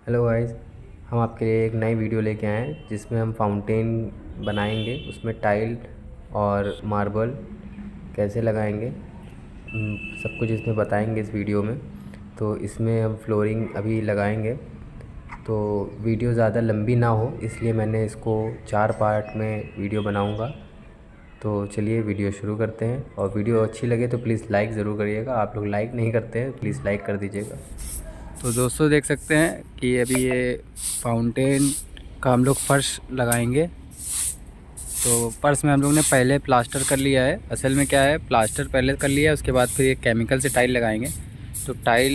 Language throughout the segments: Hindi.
Hello guys. हम आपके लिए एक नई वीडियो लेके आए हैं जिसमें हम फाउंटेन बनाएंगे। उसमें टाइल और मार्बल कैसे लगाएंगे सब कुछ इसमें बताएंगे इस वीडियो में। तो इसमें हम फ्लोरिंग अभी लगाएंगे। तो वीडियो ज़्यादा लंबी ना हो इसलिए मैंने इसको 4 पार्ट में वीडियो बनाऊंगा। तो चलिए वीडियो शुरू करते हैं। और वीडियो अच्छी लगे तो प्लीज़ लाइक ज़रूर करिएगा। आप लोग लाइक नहीं करते हैं, प्लीज़ लाइक कर दीजिएगा। तो दोस्तों देख सकते हैं कि अभी ये फाउंटेन का हम लोग फर्श लगाएंगे। तो फर्श में हम लोग ने पहले प्लास्टर कर लिया है। असल में क्या है, प्लास्टर पहले कर लिया है, उसके बाद फिर ये केमिकल से टाइल लगाएंगे। तो टाइल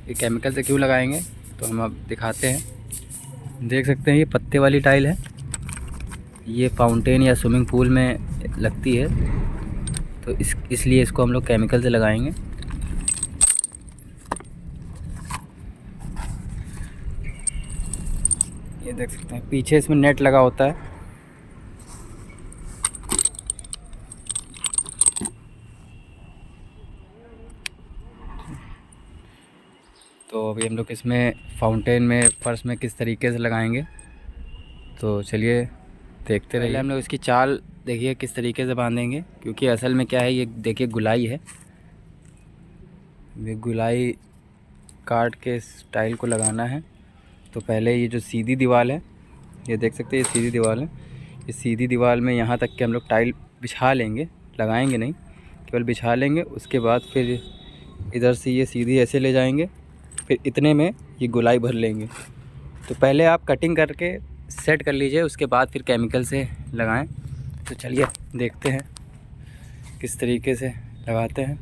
ये केमिकल से क्यों लगाएंगे तो हम अब दिखाते हैं। देख सकते हैं ये पत्ते वाली टाइल है, ये फाउंटेन या स्विमिंग पूल में लगती है। तो इसलिए इसको हम लोग केमिकल से लगाएंगे। ये देख सकते हैं पीछे इसमें नेट लगा होता है। तो अभी हम लोग इसमें फाउंटेन में फर्श में किस तरीके से लगाएंगे तो चलिए देखते रहिए। पहले हम लोग इसकी चाल देखिए किस तरीके से बांधेंगे, क्योंकि असल में क्या है, ये देखिए गुलाई है। ये गुलाई काट के इस टाइल को लगाना है। तो पहले ये जो सीधी दीवार है, ये देख सकते हैं ये सीधी दीवार है। इस सीधी दीवार में यहाँ तक के हम लोग टाइल बिछा लेंगे, लगाएंगे नहीं, केवल बिछा लेंगे। उसके बाद फिर इधर से ये सीधी ऐसे ले जाएंगे, फिर इतने में ये गुलाई भर लेंगे। तो पहले आप कटिंग करके सेट कर लीजिए, उसके बाद फिर केमिकल से लगाएं। तो चलिए देखते हैं किस तरीके से लगाते हैं।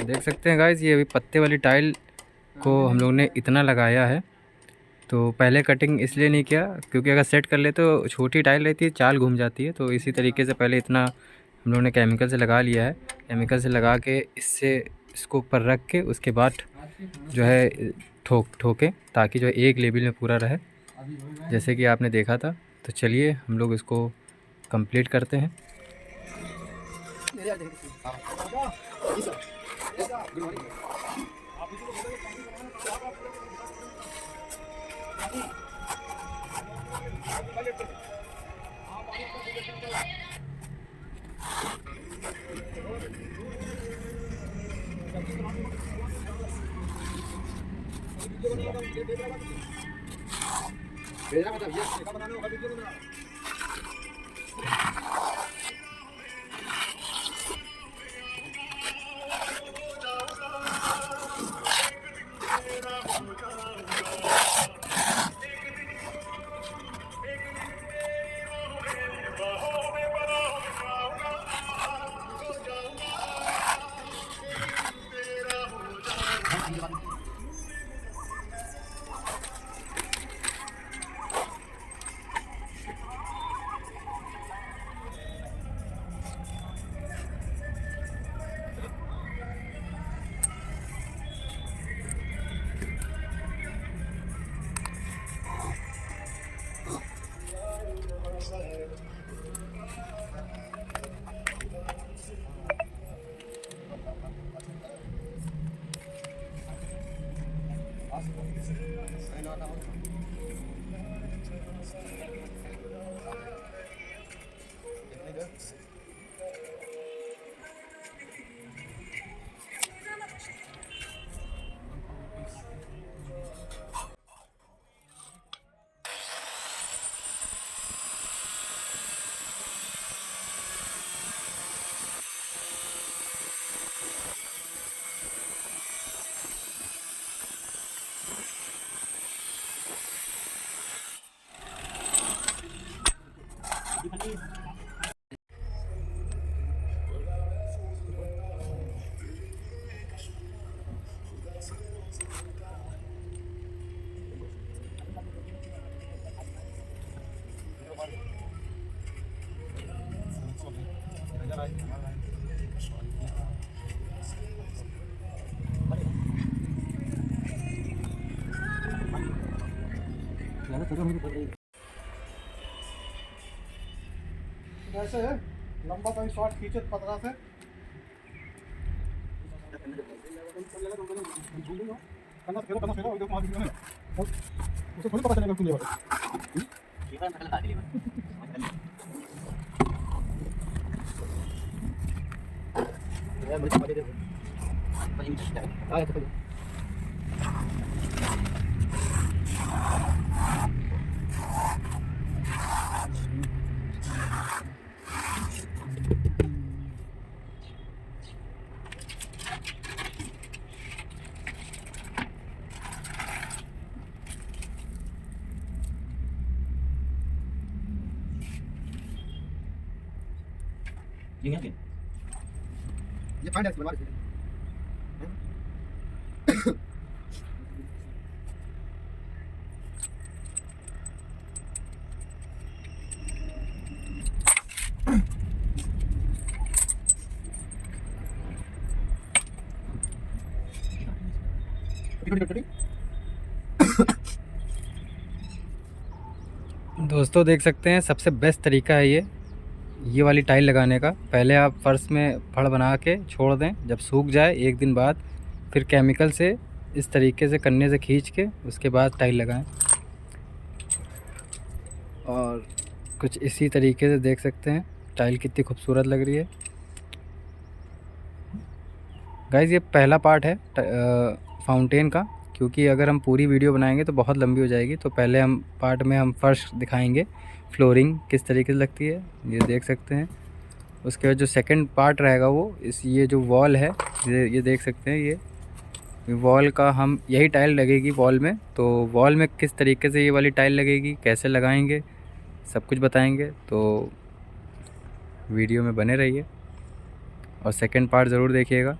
देख सकते हैं गाइस, ये अभी पत्ते वाली टाइल को हम लोग ने इतना लगाया है। तो पहले कटिंग इसलिए नहीं किया क्योंकि अगर सेट कर ले तो छोटी टाइल रहती है, चाल घूम जाती है। तो इसी तरीके से पहले इतना हम लोग ने केमिकल से लगा लिया है। केमिकल से लगा के इसको ऊपर रख के उसके बाद जो है ठोके, ताकि जो है एक लेवल में पूरा रहे, जैसे कि आपने देखा था। तो चलिए हम लोग इसको कंप्लीट करते हैं। ऐसे है लंबा कोई शॉट खींचे 15 से करना फेरो उधर वहां वीडियो है उसे थोड़ी पता चलेगा क्यों ये बात ये फाइंड एक्स बनवा दे दोस्तों देख सकते हैं सबसे बेस्ट तरीका है ये वाली टाइल लगाने का। पहले आप फर्श में फड़ बना के छोड़ दें, जब सूख जाए एक दिन बाद फिर केमिकल से इस तरीके से कन्ने से खींच के उसके बाद टाइल लगाएं। और कुछ इसी तरीके से देख सकते हैं टाइल कितनी खूबसूरत लग रही है। गाइस ये पहला पार्ट है फाउंटेन का, क्योंकि अगर हम पूरी वीडियो बनाएंगे तो बहुत लंबी हो जाएगी। तो पहले हम पार्ट में हम फर्श दिखाएंगे, फ्लोरिंग किस तरीके से लगती है ये देख सकते हैं। उसके बाद जो सेकंड पार्ट रहेगा वो ये जो वॉल है ये देख सकते हैं। ये वॉल का हम यही टाइल लगेगी वॉल में, तो वॉल में किस तरीके से ये वाली टाइल लगेगी, कैसे लगाएंगे, सब कुछ बताएंगे। तो वीडियो में बने रहिए और सेकंड पार्ट ज़रूर देखिएगा।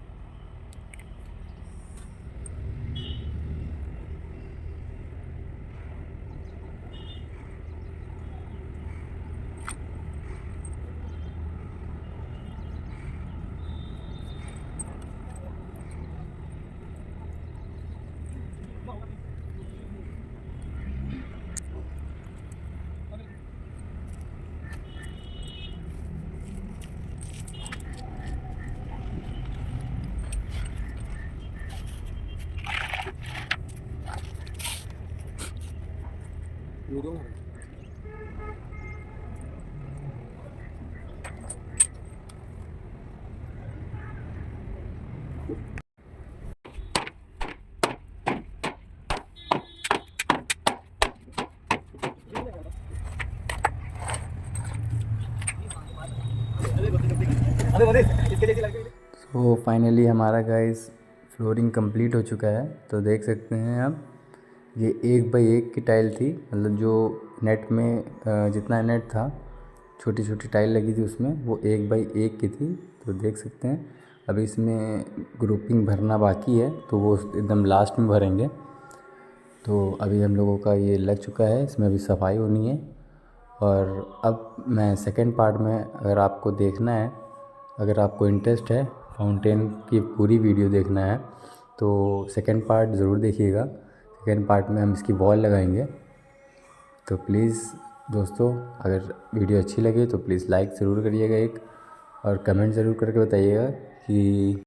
अरे अरे इसके लिए लगे। तो फाइनली हमारा गाइस फ्लोरिंग कंप्लीट हो चुका है। तो देख सकते हैं आप, ये 1 बाई 1 की टाइल थी, मतलब जो नेट में जितना नेट था, छोटी छोटी टाइल लगी थी उसमें, वो 1 बाई 1 की थी। तो देख सकते हैं अभी इसमें ग्रुपिंग भरना बाकी है, तो वो एकदम लास्ट में भरेंगे। तो अभी हम लोगों का ये लग चुका है, इसमें अभी सफाई होनी है। और अब मैं सेकंड पार्ट में, अगर आपको देखना है, अगर आपको इंटरेस्ट है फाउंटेन की पूरी वीडियो देखना है, तो सेकंड पार्ट ज़रूर देखिएगा। सेकंड पार्ट में हम इसकी वॉल लगाएंगे। तो प्लीज़ दोस्तों, अगर वीडियो अच्छी लगे तो प्लीज़ लाइक ज़रूर करिएगा एक, और कमेंट ज़रूर करके बताइएगा कि